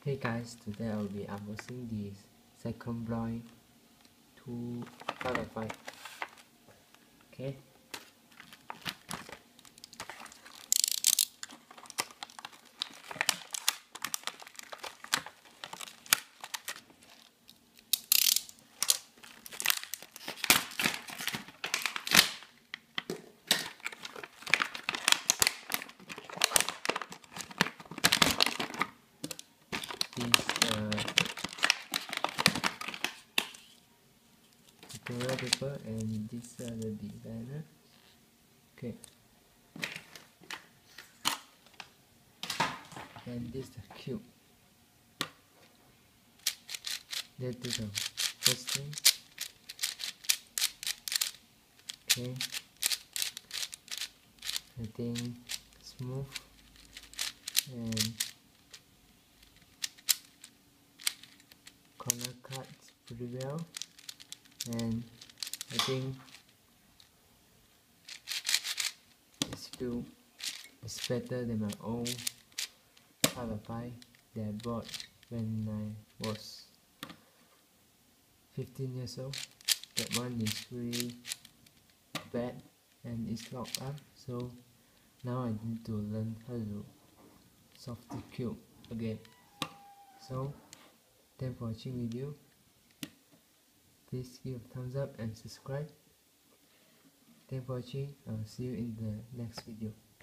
Hey guys, today I'll be unboxing the Cyclone 2 5. Okay. This tutorial paper, and these are the designer. Okay. And this is the cube. That is the first thing. Okay. I think smooth and corner cuts pretty well, and I think it's better than my old 5 that I bought when I was 15 years old. That one is really bad and it's locked up, so now I need to learn how to solve the cube again. So thanks for watching video. Please give a thumbs up and subscribe. Thanks for watching. I'll see you in the next video.